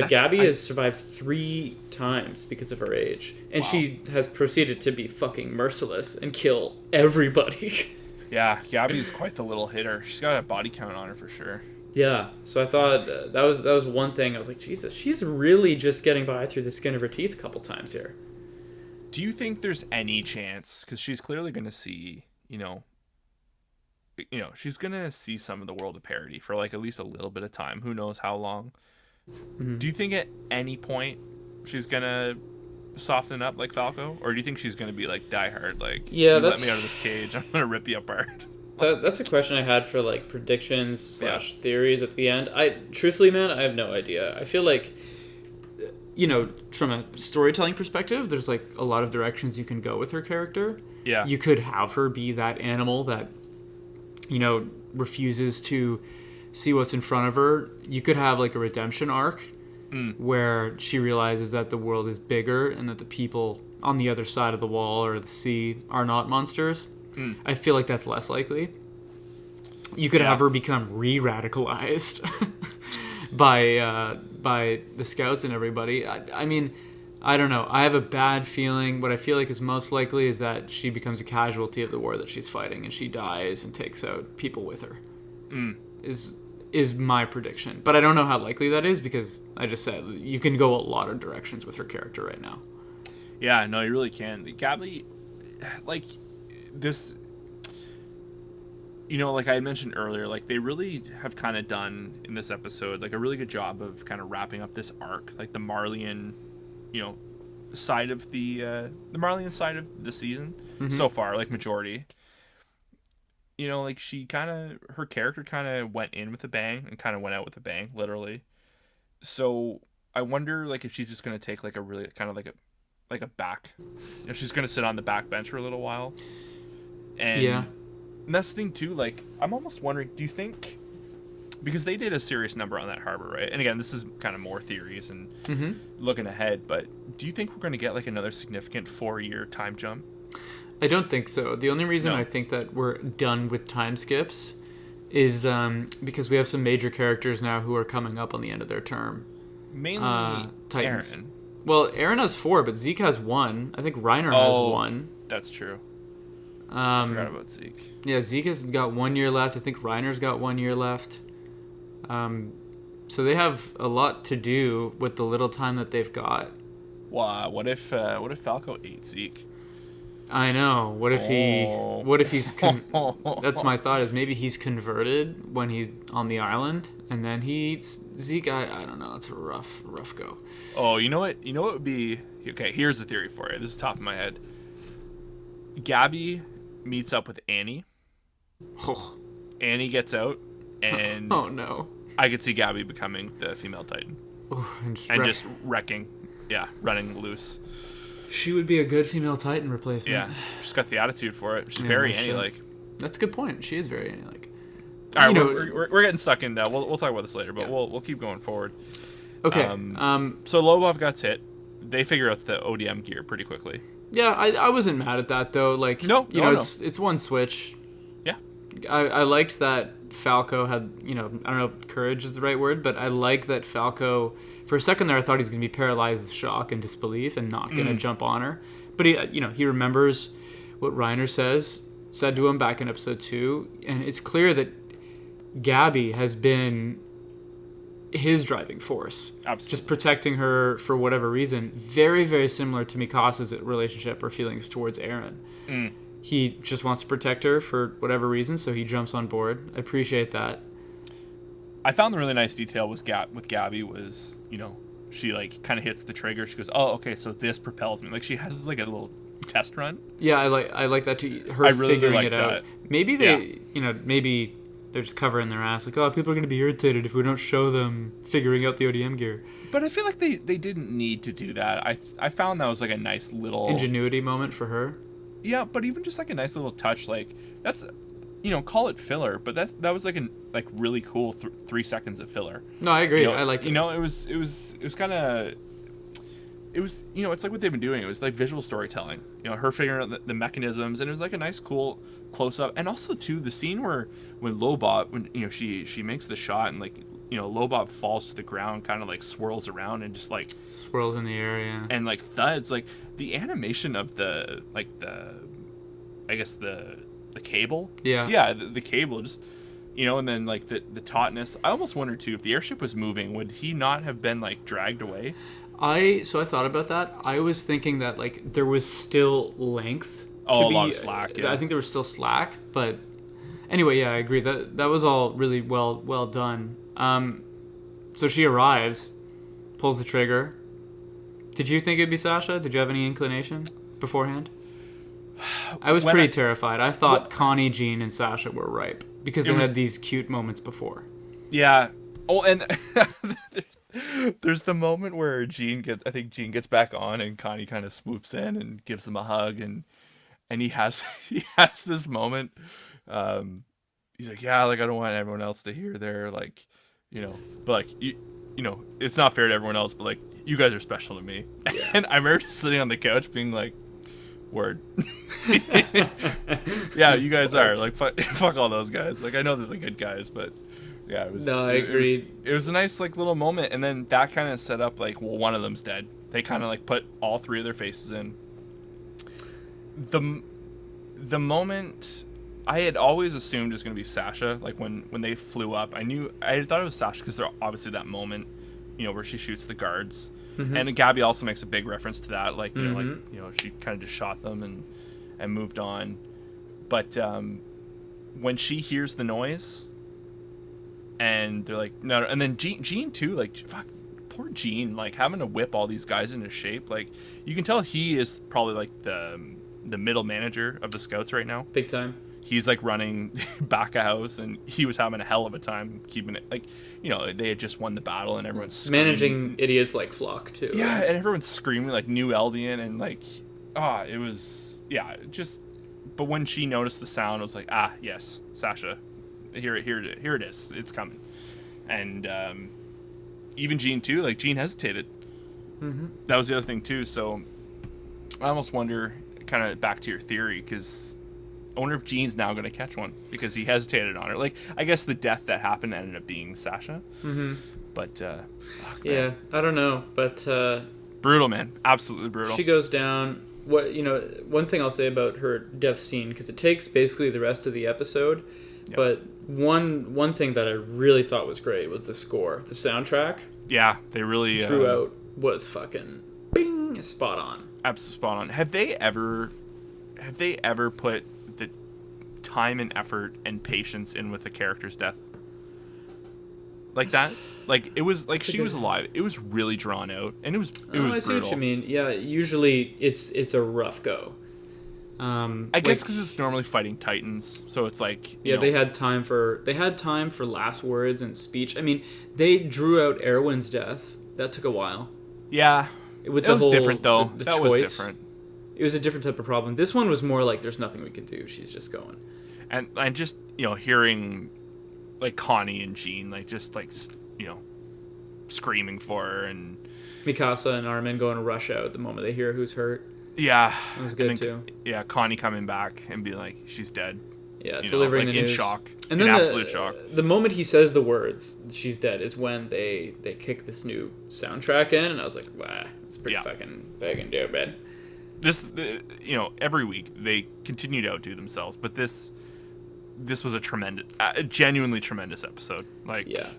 Gabby has survived 3 times because of her age, and she has proceeded to be fucking merciless and kill everybody. Yeah, Gabby's quite the little hitter. She's got a body count on her for sure. Yeah, so I thought that was one thing. I was like, Jesus, she's really just getting by through the skin of her teeth a couple times here. Do you think there's any chance? Because she's clearly going to see, she's going to see some of the world of parody for like at least a little bit of time. Who knows how long? Mm-hmm. Do you think at any point she's going to soften up like Falco, or do you think she's going to be like die hard, like, yeah, let me out of this cage, I'm going to rip you apart? That's a question I had for like predictions / theories at the end. Truthfully, man, I have no idea. I feel like, from a storytelling perspective, there's like a lot of directions you can go with her character. Yeah. You could have her be that animal that, refuses to see what's in front of her. You could have like a redemption arc where she realizes that the world is bigger and that the people on the other side of the wall or the sea are not monsters. I feel like that's less likely. You could have her become re-radicalized by the scouts and everybody. I mean, I don't know. I have a bad feeling. What I feel like is most likely is that she becomes a casualty of the war that she's fighting, and she dies and takes out people with her. Is my prediction. But I don't know how likely that is, because I just said you can go a lot of directions with her character right now. Yeah, no, you really can. Gabby, like, this, like I had mentioned earlier, like they really have kind of done in this episode like a really good job of kind of wrapping up this arc, like the Marleyan, side of the Marleyan side of the season so far, like majority. Like her character kind of went in with a bang and kind of went out with a bang, literally. So I wonder, like, if she's just gonna take like a really kind of like a back, she's gonna sit on the back bench for a little while. And that's the thing too, like I'm almost wondering, do you think, because they did a serious number on that harbor, right? And again, this is kind of more theories and looking ahead, but do you think we're going to get like another significant 4-year time jump? I don't think so. The only reason I think that we're done with time skips is because we have some major characters now who are coming up on the end of their term. Mainly Titans. Aaron. Well, Aaron has 4, but Zeke has 1. I think Reiner has 1. That's true. I forgot about Zeke. Yeah, Zeke has got 1 year left. I think Reiner's got 1 year left. So they have a lot to do with the little time that they've got. Wow, what if Falco ate Zeke? I know. What if he's that's my thought, is maybe he's converted when he's on the island and then he eats Zeke. I don't know. It's a rough go. Oh, you know what would be, okay, here's the theory for it. This is top of my head. Gabby meets up with Annie. Oh. Annie gets out, and oh no, I could see Gabby becoming the female Titan. Oh, and just wrecking, running loose. She would be a good female Titan replacement. Yeah, she's got the attitude for it. She's very Annie-like. That's a good point. She is very Annie-like. All right, we're getting stuck in. We'll talk about this later, but we'll keep going forward. Okay. So Lobov got hit. They figure out the ODM gear pretty quickly. Yeah, I wasn't mad at that though. Like, it's one switch. Yeah. I liked that Falco had, I don't know if courage is the right word, but I like that Falco, for a second there I thought he's going to be paralyzed with shock and disbelief and not going to jump on her. But he remembers what Reiner said to him back in episode 2, and it's clear that Gabby has been his driving force. Absolutely. Just protecting her for whatever reason. Very, very similar to Mikasa's relationship or feelings towards Eren. He just wants to protect her for whatever reason, so he jumps on board. I appreciate that. I found the really nice detail with Gabby was, she like kind of hits the trigger. She goes, "Oh, okay, so this propels me." Like she has like a little test run. Yeah, I like that too. Her I really figuring like it out. that. Maybe they, maybe They're just covering their ass. Like, oh, people are going to be irritated if we don't show them figuring out the ODM gear. But I feel like they didn't need to do that. I found that was like a nice little ingenuity moment for her. Yeah, but even just like a nice little touch, like that's, call it filler, but that was like really cool 3 seconds of filler. No, I agree. I liked it. It was kind of. It was, it's like what they've been doing. It was like visual storytelling. Her figuring out the mechanisms, and it was like a nice, cool close up. And also too, the scene when Lobot, she makes the shot and Lobot falls to the ground, kind of like swirls around and just like swirls in the air, yeah. And like thuds, like the animation of the cable. Yeah, the cable just. And then like the tautness. I almost wonder too, if the airship was moving, would he not have been like dragged away? I thought about that. I was thinking that like there was still length. A lot of slack. Yeah. I think there was still slack, but anyway, yeah, I agree. That was all really well done. So she arrives, pulls the trigger. Did you think it'd be Sasha? Did you have any inclination beforehand? I was pretty terrified. I thought Connie, Jean, and Sasha were ripe because they had these cute moments before. Yeah. Oh, and there's the moment where Jean gets back on and Connie kind of swoops in and gives them a hug and he has this moment. He's like, yeah, like I don't want everyone else to hear their but like it's not fair to everyone else, but like you guys are special to me. Yeah. And I remember just sitting on the couch being like, word. Yeah, you guys are like fuck all those guys. Like I know they're the good guys, but. Yeah, it was. No, I agreed. It was a nice like little moment, and then that kind of set up like, well, one of them's dead. They kind of like put all three of their faces in. The moment I had always assumed it was going to be Sasha. Like when they flew up, I thought it was Sasha because there's obviously that moment, where she shoots the guards, and Gabby also makes a big reference to that. Like she kind of just shot them and moved on, but when she hears the noise. And they're like, no, and then Jean too, like, fuck, poor Jean, like having to whip all these guys into shape. Like, you can tell he is probably like the middle manager of the Scouts right now. Big time. He's like running back a house, and he was having a hell of a time keeping it. Like, they had just won the battle, and everyone's screaming. Managing idiots like Flock too. Yeah, and everyone's screaming like New Eldian, and like, it was just. But when she noticed the sound, it was like, yes, Sasha. Here it is. It's coming. And even Jean too. Like Jean hesitated. Mm-hmm. That was the other thing too. So I almost wonder, kind of back to your theory, because I wonder if Jean's now going to catch one because he hesitated on her. Like I guess the death that happened ended up being Sasha. Mm-hmm. But yeah, I don't know. But brutal, man. Absolutely brutal. She goes down. One thing I'll say about her death scene, because it takes basically the rest of the episode. Yep. But one thing that I really thought was great was the score, the soundtrack. Yeah, they really throughout was fucking bing, spot on. Absolutely spot on. Have they ever put the time and effort and patience in with the character's death like that? Like it was like she was alive. It was really drawn out, and it was brutal. I see what you mean. Yeah, usually it's a rough go. I guess because it's normally fighting Titans, so it's like they had time for last words and speech. I mean, they drew out Erwin's death. That took a while. Yeah, it was different though. That choice, was different. It was a different type of problem. This one was more like there's nothing we can do. She's just going. And just hearing like Connie and Jean like just like screaming for her, and Mikasa and Armin going to rush out the moment they hear who's hurt. Yeah, it was good too. Yeah, Connie coming back and being like, she's dead. Yeah, delivering the news. In shock, and in then absolute shock. The moment he says the words, "She's dead," is when they kick this new soundtrack in, and I was like, wow, it's pretty fucking dope, man. This, every week they continue to outdo themselves, but this was a genuinely tremendous episode. Like, yeah.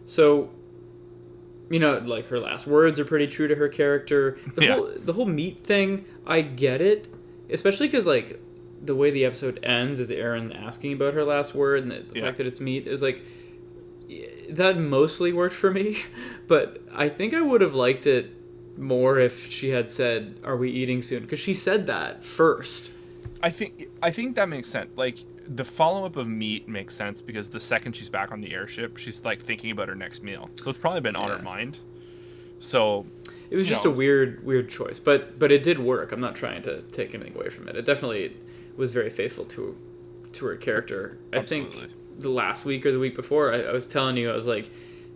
So. Like her last words are pretty true to her character. The whole meat thing, I get it, especially because like the way the episode ends is Aaron asking about her last word, and the fact that it's meat is like that mostly worked for me. But I think I would have liked it more if she had said, "Are we eating soon?" Because she said that first. I think that makes sense. Like the follow-up of meat makes sense because the second she's back on the airship, she's like thinking about her next meal. So it's probably been on her mind. So it was just a weird choice, but it did work. I'm not trying to take anything away from it. It definitely was very faithful to her character. Absolutely. I think the last week or the week before, I was telling you, I was like,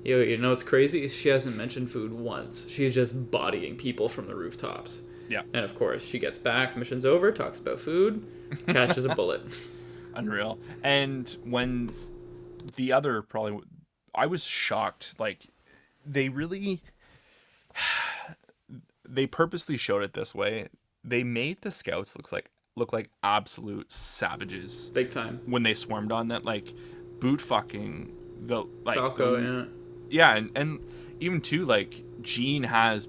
you know what's crazy? She hasn't mentioned food once. She's just bodying people from the rooftops. Yeah. And of course, she gets back, mission's over, talks about food, catches a bullet. Unreal. And when the other I was shocked. Like, they purposely showed it this way. They made the scouts look like absolute savages. Big time. When they swarmed on that, like, boot fucking the like Falco, yeah, and even too, like, Jean has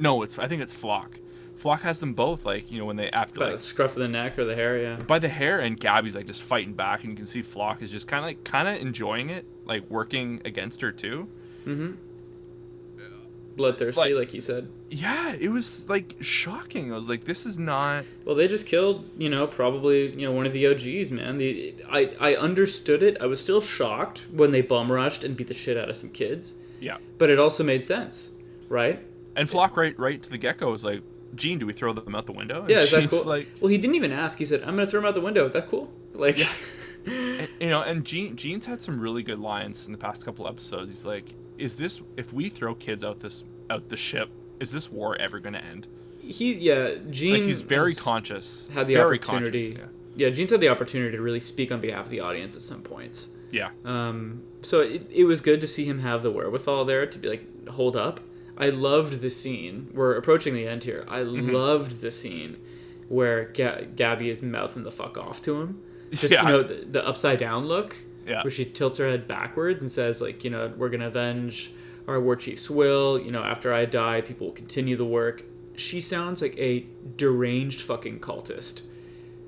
I think it's Flock. Flock has them both, like, you know, when they after by like the scruff of the neck or the hair, yeah. By the hair, and Gabby's like just fighting back, and you can see Flock is just kind of enjoying it, like working against her too. Mm-hmm. Bloodthirsty, like you said. Yeah, it was like shocking. I was like, this is not. Well, they just killed, probably, one of the OGs, man. I understood it. I was still shocked when they bum rushed and beat the shit out of some kids. Yeah. But it also made sense, right? And Flock right to the get-go was like, Jean, do we throw them out the window? And yeah, is that cool? Like, well, he didn't even ask. He said, I'm going to throw them out the window. Is that cool? Like, yeah. And Jean's had some really good lines in the past couple episodes. He's like, if we throw kids out the ship, is this war ever going to end? Jean, like, he's very conscious. Had the opportunity. Yeah, Jean's had the opportunity to really speak on behalf of the audience at some points. Yeah. So it was good to see him have the wherewithal there to be like, hold up. I loved the scene. We're approaching the end here. I loved the scene where Gabby is mouthing the fuck off to him. Just, the upside down look. Yeah. Where she tilts her head backwards and says, like, we're going to avenge our war chief's will. After I die, people will continue the work. She sounds like a deranged fucking cultist.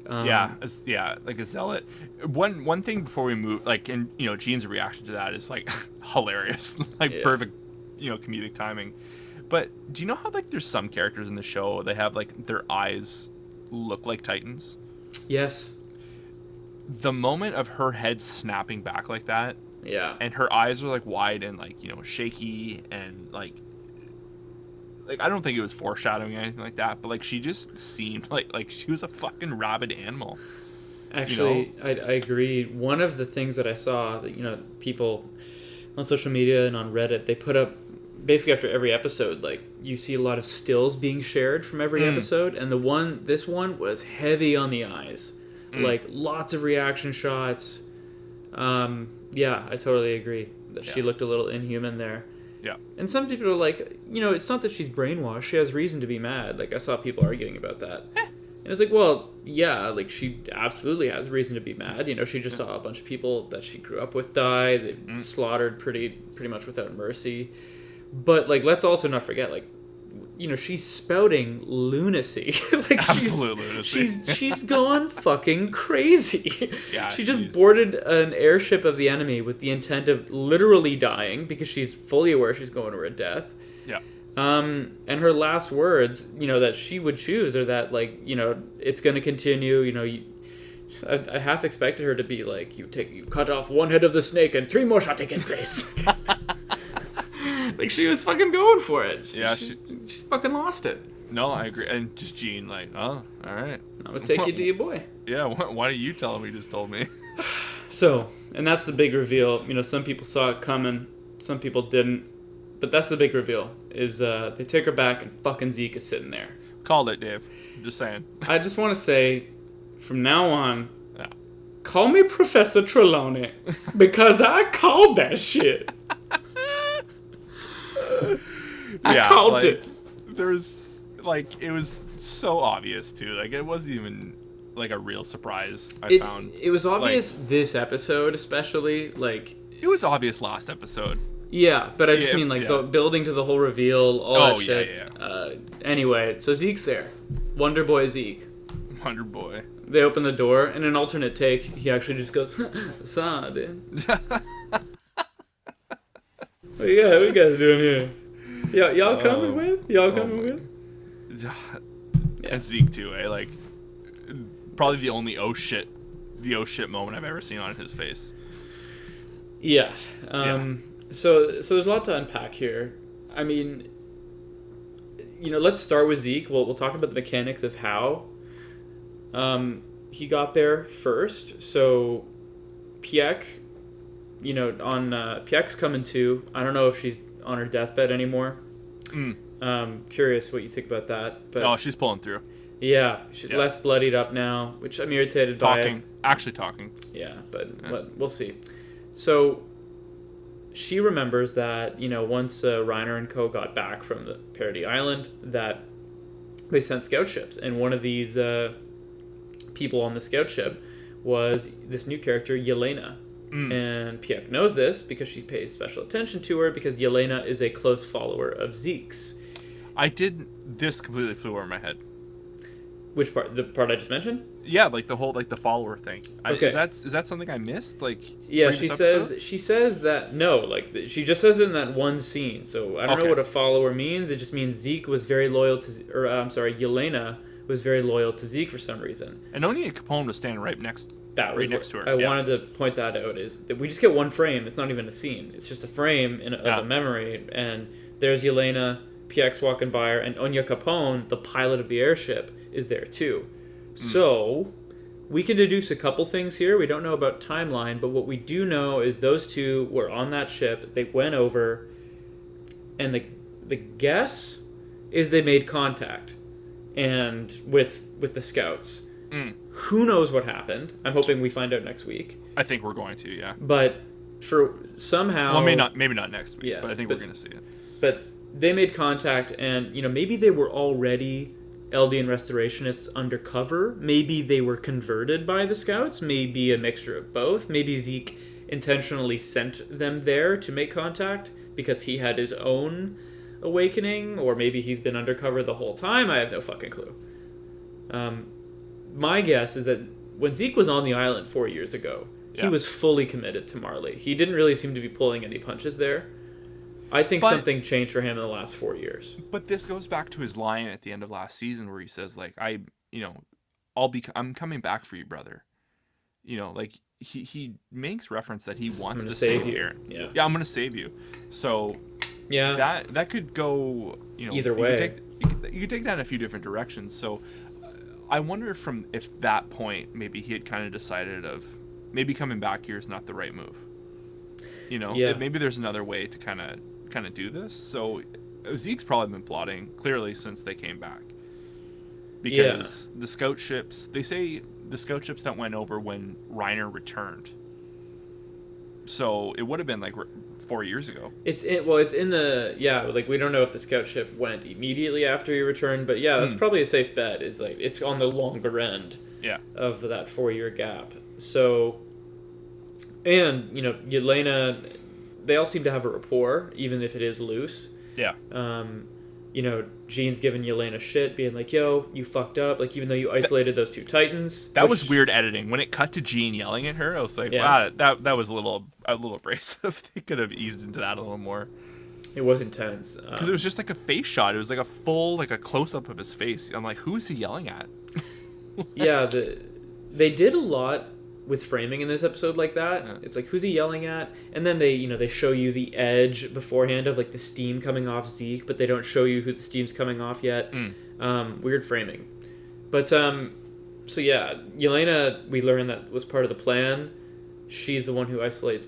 Like a zealot. One thing before we move, like, and Jean's reaction to that is like hilarious, like perfect, comedic timing. But do you know how, like, there's some characters in the show, they have, like, their eyes look like Titans? Yes. The moment of her head snapping back like that, and her eyes are like wide and like shaky and like I don't think it was foreshadowing or anything like that, but like she just seemed like she was a fucking rabid animal. Actually, I agree. One of the things that I saw that people on social media and on Reddit, they put up basically after every episode, like, you see a lot of stills being shared from every episode, and this one was heavy on the eyes. Like, lots of reaction shots. I totally agree that she looked a little inhuman there. Yeah. And some people are like, it's not that she's brainwashed. She has reason to be mad. Like, I saw people arguing about that. And it's like, well, yeah, like, she absolutely has reason to be mad. She just saw a bunch of people that she grew up with die. They slaughtered pretty much without mercy. But, like, let's also not forget, like, she's spouting lunacy. Like, absolute lunacy. She's gone fucking crazy. Yeah, she just boarded an airship of the enemy with the intent of literally dying because she's fully aware she's going to her death. Yeah. And her last words, that she would choose are that, like, it's going to continue. I half expected her to be like, you cut off one head of the snake and 3 more shall take its place. Like, she was fucking going for it. She fucking lost it. No, I agree. And just Jean, like, oh, all right. I'm going to take you to your boy. Yeah, why don't you tell him he just told me? So, and that's the big reveal. Some people saw it coming. Some people didn't. But that's the big reveal, is they take her back and fucking Zeke is sitting there. Called it, Dave. I'm just saying. I just want to say, from now on, call me Professor Trelawney, because I called that shit. I called it. There was, like, it was so obvious too. Like, it wasn't even like a real surprise. I found it was obvious, like, this episode especially. Like, it was obvious last episode. Yeah, but I just mean, like, the building to the whole reveal, all that shit. Yeah. Anyway, so Zeke's there, Wonder Boy Zeke. Wonder Boy. They open the door, and in an alternate take, he actually just goes, "Saw, dude." What you guys doing here? Y'all coming with? Y'all coming with? And Zeke too, eh? Like, probably the the oh shit moment I've ever seen on his face. Yeah. So there's a lot to unpack here. I mean, let's start with Zeke. We'll talk about the mechanics of how he got there first. So Pieck, Pieck's coming to. I don't know if she's on her deathbed anymore. Curious what you think about that. But she's pulling through. Yeah, she's less bloodied up now, which I'm irritated by. Actually talking. Yeah, but we'll see. So she remembers that, once Reiner and co. got back from the Parody Island, that they sent scout ships. And one of these people on the scout ship was this new character, Yelena. And Pieck knows this because she pays special attention to her because Yelena is a close follower of Zeke's. This completely flew over my head. Which part? The part I just mentioned? Yeah, like the whole the follower thing. Okay. Is that something I missed? Yeah, she says that she just says it in that one scene. So I don't know what a follower means. It just means Zeke was very loyal to, Yelena was very loyal to Zeke for some reason. And Onia Capone was standing right next to her. I wanted to point that out, is that we just get one frame. It's not even a scene. It's just a frame of a memory, and there's Yelena, Pieck's walking by her, and Onia Capone, the pilot of the airship, is there too. So we can deduce a couple things here. We don't know about timeline, but what we do know is those two were on that ship. They went over, and the guess is they made contact, and with the scouts. Who knows what happened? I'm hoping we find out next week. I think we're going to, yeah. But for somehow, well, maybe not next week, but I think we're going to see it. But they made contact, and maybe they were already Eldian restorationists undercover. Maybe they were converted by the scouts. Maybe a mixture of both. Maybe Zeke intentionally sent them there to make contact because he had his own awakening, or maybe he's been undercover the whole time. I have no fucking clue. My guess is that when Zeke was on the island 4 years ago, he was fully committed to Marley. He didn't really seem to be pulling any punches there. I think something changed for him in the last 4 years. But this goes back to his line at the end of last season where he says, I'm coming back for you, brother. He makes reference that he wants to save you. Yeah, I'm going to save you. So that could go, either way. You could take that in a few different directions. So I wonder if that point maybe he had kind of decided of maybe coming back here is not the right move. Maybe there's another way to kind of do this. So Zeke's probably been plotting clearly since they came back, because the scout ships, they say the scout ships that went over when Reiner returned. So it would have been 4 years ago. It's in the we don't know if the scout ship went immediately after he returned, but that's probably a safe bet. Is it's on the longer end of that 4 year gap. So, and Yelena, they all seem to have a rapport, even if it is loose. Yeah. Jean's giving Yelena shit, being like, yo, you fucked up. Even though you isolated those two Titans. That was weird editing. When it cut to Jean yelling at her, I was like, wow, that was a little abrasive. They could have eased into that a little more. It was intense. Because it was just a face shot. It was a full, a close-up of his face. I'm like, who is he yelling at? They did a lot with framing in this episode like that. Yeah. It's who's he yelling at? And then they show you the edge beforehand of the steam coming off Zeke, but they don't show you who the steam's coming off yet. Weird framing. But Yelena, we learned that was part of the plan. She's the one who isolates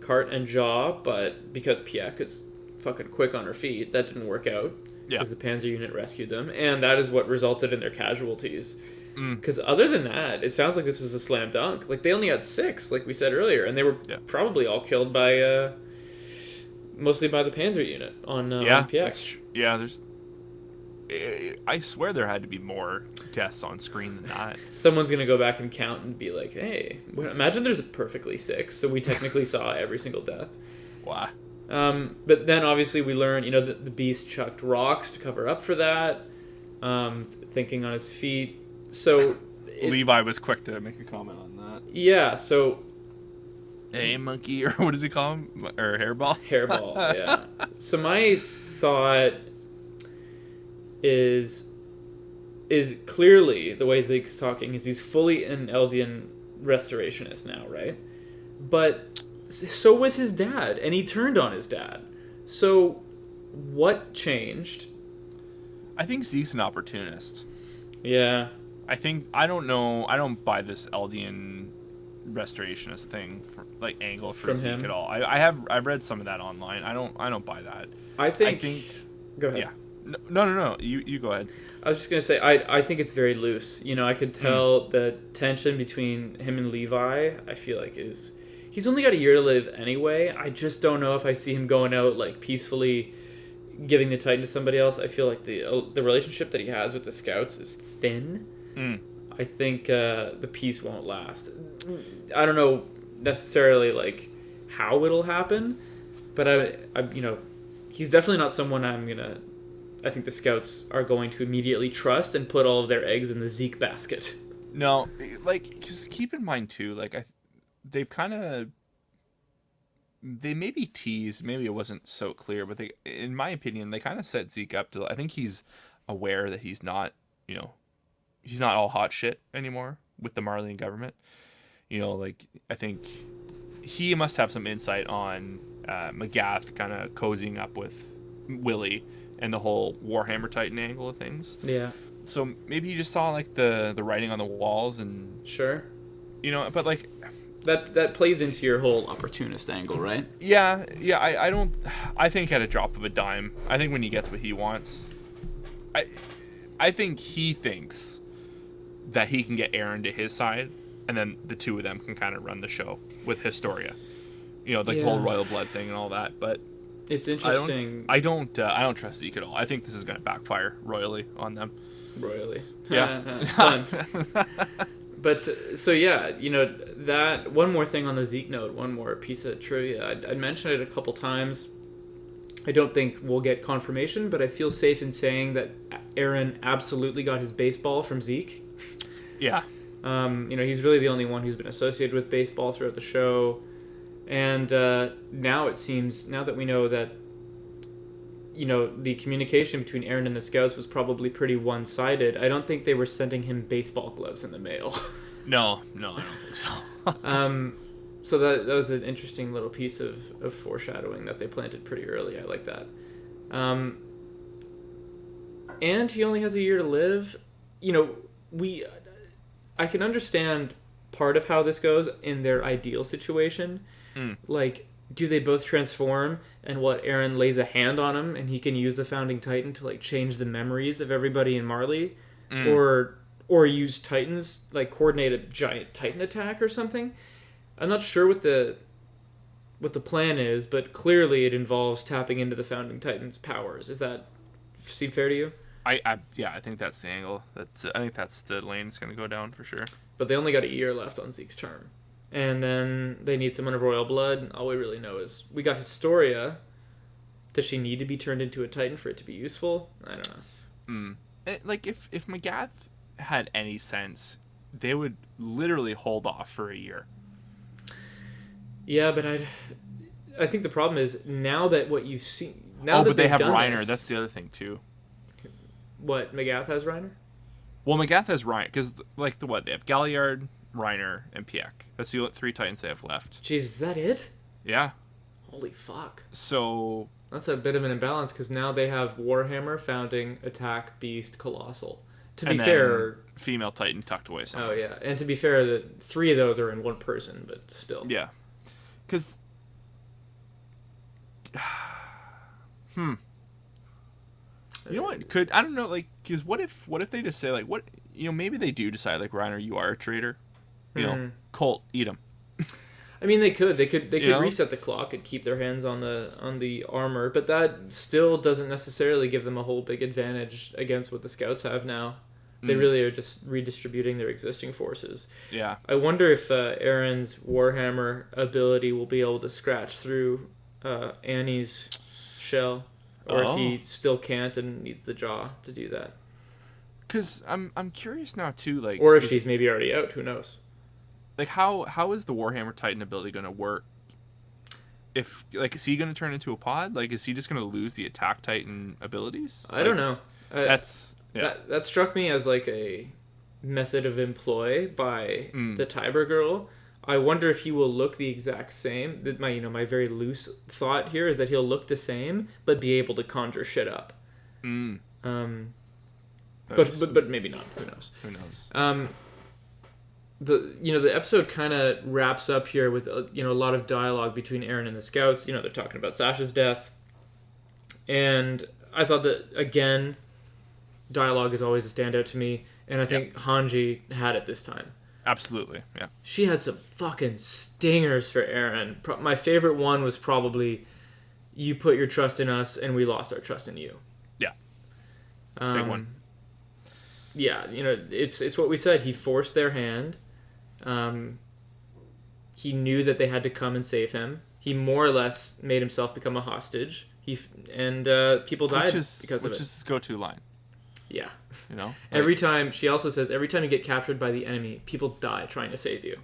Cart and Jaw, but because Pieck is fucking quick on her feet, that didn't work out. Because the Panzer unit rescued them, and that is what resulted in their casualties. Because other than that, it sounds like this was a slam dunk. They only had 6, like we said earlier, and they were probably all killed by, mostly by the Panzer unit on Pieck. There's. I swear there had to be more deaths on screen than that. Someone's gonna go back and count and be like, "Hey, imagine there's perfectly 6, so we technically saw every single death." Wow. But then obviously we learn, the Beast chucked rocks to cover up for that, thinking on his feet. So Levi was quick to make a comment on that. Yeah, so hey monkey, or what does he call him? Or hairball? Hairball, yeah. So my thought is clearly the way Zeke's talking is he's fully in Eldian restorationist now, right? But so was his dad, and he turned on his dad. So what changed? I think Zeke's an opportunist. Yeah. I don't know. I don't buy this Eldian restorationist thing angle for From Zeke him? at all. I've read some of that online. I don't buy that. I think. I think Go ahead. yeah. No. You go ahead. I was just gonna say I think it's very loose. I could tell the tension between him and Levi. I feel like he's only got a year to live anyway. I just don't know if I see him going out like peacefully, giving the Titan to somebody else. I feel like the relationship that he has with the scouts is thin. I think the peace won't last. I don't know necessarily like how it'll happen, but he's definitely not someone I think the scouts are going to immediately trust and put all of their eggs in the Zeke basket. No, because keep in mind too, they've kind of they maybe teased, maybe it wasn't so clear, but in my opinion, they kind of set Zeke up to. I think he's aware that he's not all hot shit anymore with the Marleyan government. I think he must have some insight on Magath kind of cozying up with Willie and the whole Warhammer Titan angle of things. Yeah. So maybe he just saw the writing on the walls and Sure. But that plays into your whole opportunist angle, right? Yeah. I don't. I think at a drop of a dime, I think when he gets what he wants, I think he thinks that he can get Aaron to his side, and then the two of them can kind of run the show with Historia. The whole royal blood thing and all that. But it's interesting. I don't trust Zeke at all. I think this is going to backfire royally on them. Royally. Yeah. Fun. But so yeah, that one more thing on the Zeke note, one more piece of trivia. I mentioned it a couple times. I don't think we'll get confirmation, but I feel safe in saying that Aaron absolutely got his baseball from Zeke. Yeah. He's really the only one who's been associated with baseball throughout the show. And now it seems, now that we know that, the communication between Aaron and the scouts was probably pretty one-sided, I don't think they were sending him baseball gloves in the mail. No, I don't think so. So that was an interesting little piece of foreshadowing that they planted pretty early. I like that. And he only has a year to live. I can understand part of how this goes in their ideal situation. Like, do they both transform and Aaron lays a hand on him and he can use the Founding Titan to change the memories of everybody in Marley? Or use Titans, coordinate a giant Titan attack or something? I'm not sure what the plan is, but clearly it involves tapping into the Founding Titan's powers. Does that seem fair to you? I think that's the angle. I think that's the lane it's going to go down for sure. But they only got a year left on Zeke's term. And then they need someone of royal blood. All we really know is we got Historia. Does she need to be turned into a Titan for it to be useful? I don't know. If Magath had any sense, they would literally hold off for a year. Yeah, but I think the problem is now that what you've seen. But they have Reiner. That's the other thing too. What, Magath has Reiner? Well, Magath has Reiner because they have Galliard, Reiner, and Pieck. That's the 3 Titans they have left. Jeez, is that it? Yeah. Holy fuck. So that's a bit of an imbalance because now they have Warhammer, Founding, Attack, Beast, Colossal. To be fair, female Titan tucked away somewhere. Oh yeah, and to be fair, the 3 of those are in one person, but still. Yeah. Because you know what? I don't know, because what if they just say, maybe they do decide, Reiner, you are a traitor. Colt, eat him. I mean, they could reset the clock and keep their hands on the armor, but that still doesn't necessarily give them a whole big advantage against what the scouts have now. They really are just redistributing their existing forces. Yeah. I wonder if Aaron's Warhammer ability will be able to scratch through Annie's shell, or if he still can't and needs the jaw to do that. Because I'm curious now too, or if she's maybe already out, who knows? How is the Warhammer Titan ability going to work? If is he going to turn into a pod? Is he just going to lose the Attack Titan abilities? I don't know. That struck me as a method of employ by the Tiber girl. I wonder if he will look the exact same. My very loose thought here is that he'll look the same, but be able to conjure shit up. But maybe not. Who knows? Who knows? The episode kind of wraps up here with a lot of dialogue between Eren and the scouts. They're talking about Sasha's death, and I thought that again, dialogue is always a standout to me, and I think Hanji had it this time. Absolutely, yeah. She had some fucking stingers for Eren. My favorite one was probably, "You put your trust in us, and we lost our trust in you." Yeah, big one. Yeah, it's what we said. He forced their hand. He knew that they had to come and save him. He more or less made himself become a hostage. People died because of it. Which is his go-to line. Yeah. Every time, she also says, every time you get captured by the enemy, people die trying to save you.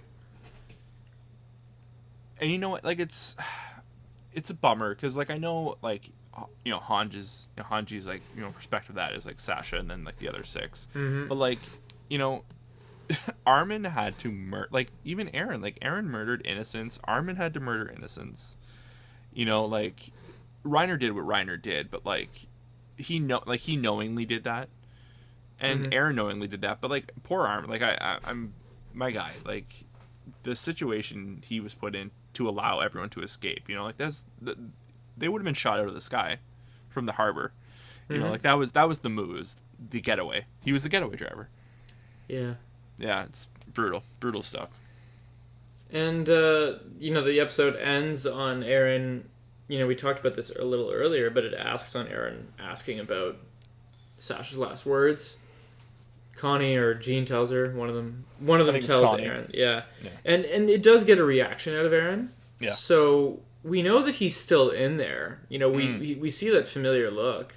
And you know what? Like, it's a bummer, because, like, I know, like, Hanji's like, perspective of that is, like, Sasha and then, like, the other 6. Mm-hmm. But, like, Armin had to murder, like, even Eren. Like, Eren murdered innocents. Armin had to murder innocents. Like, Reiner did what Reiner did, but, like, he knowingly did that. And Eren knowingly did that. But, like, poor Armin. Like, I'm my guy. Like, the situation he was put in to allow everyone to escape, like, they would have been shot out of the sky from the harbor. Like, that was the move. It was the getaway. He was the getaway driver. Yeah. Yeah, it's brutal stuff. And the episode ends on Eren. We talked about this a little earlier, but it asks on Eren asking about Sasha's last words. Connie or Jean tells her, one of them tells Eren. Yeah. And it does get a reaction out of Eren. Yeah. So we know that he's still in there. We see that familiar look.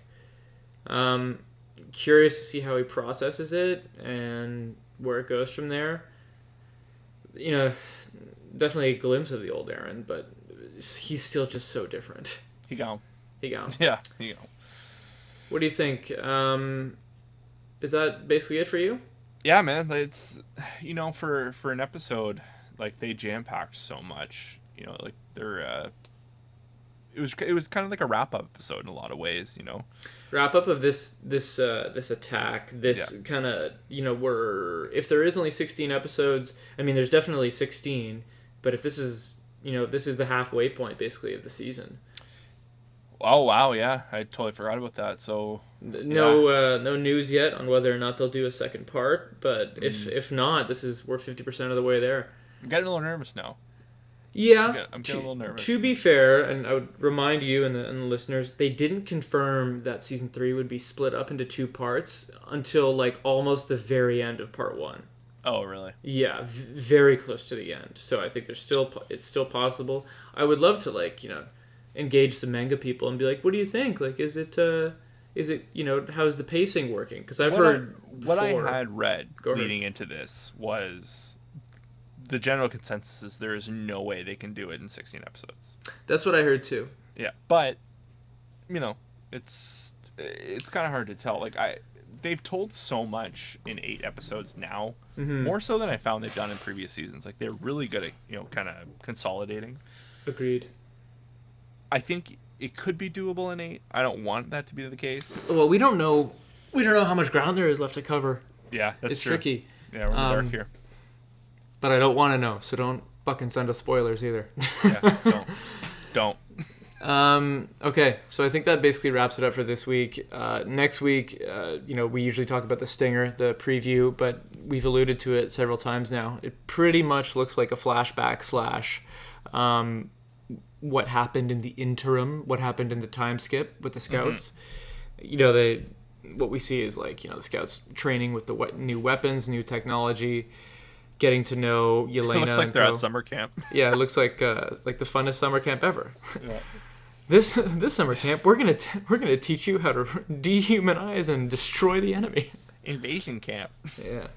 Curious to see how he processes it and where it goes from there. Definitely a glimpse of the old Eren, but he's still just so different. He gone. Yeah, he gone. What do you think? Is that basically it for you? Yeah, man. It's for an episode, like, they jam packed so much. Like, they're it was kind of like a wrap up episode in a lot of ways. Wrap up of this attack. Kind of if there is only 16 episodes. I mean, there's definitely 16, but if this is the halfway point basically of the season. Oh wow, yeah, I totally forgot about that. So no news yet on whether or not they'll do a second part, but if not, we're 50% of the way there. I'm getting a little nervous now. Yeah, I'm getting a little nervous. To be fair, and I would remind you and the listeners, they didn't confirm that season 3 would be split up into 2 parts until like almost the very end of part 1. Oh, really? Yeah, very close to the end. So I think it's still possible. I would love to engage some manga people and be like, what do you think? Like, is it how's the pacing working? Because I've heard what I had read leading into this was the general consensus is there is no way they can do it in 16 episodes. That's what I heard too. Yeah, but it's kind of hard to tell. Like, they've told so much in 8 episodes now, more so than I found they've done in previous seasons. Like, they're really good at kind of consolidating. Agreed. I think it could be doable in 8. I don't want that to be the case. Well, we don't know how much ground there is left to cover. Yeah, that's true. It's tricky. Yeah, we're in the dark here. But I don't want to know, so don't fucking send us spoilers either. Yeah, don't. Okay, so I think that basically wraps it up for this week. Next week, we usually talk about the stinger, the preview, but we've alluded to it several times now. It pretty much looks like a flashback / what happened in the interim, what happened in the time skip with the scouts. What we see is the scouts training with the new weapons, new technology, getting to know Yelena. It looks like they're at summer camp. Yeah, it looks like the funnest summer camp ever. Yeah. This summer camp, we're gonna teach you how to dehumanize and destroy the enemy. Invasion camp. Yeah.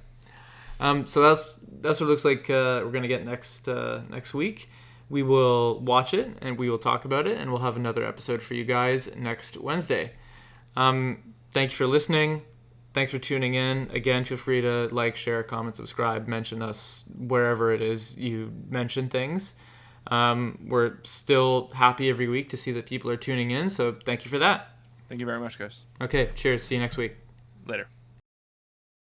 So that's what it looks like. We're gonna get next week. We will watch it and we will talk about it, and we'll have another episode for you guys next Wednesday. Thank you for listening. Thanks for tuning in. Again, feel free to like, share, comment, subscribe, mention us wherever it is you mention things. We're still happy every week to see that people are tuning in, so thank you for that. Thank you very much, guys. Okay, cheers. See you next week. Later.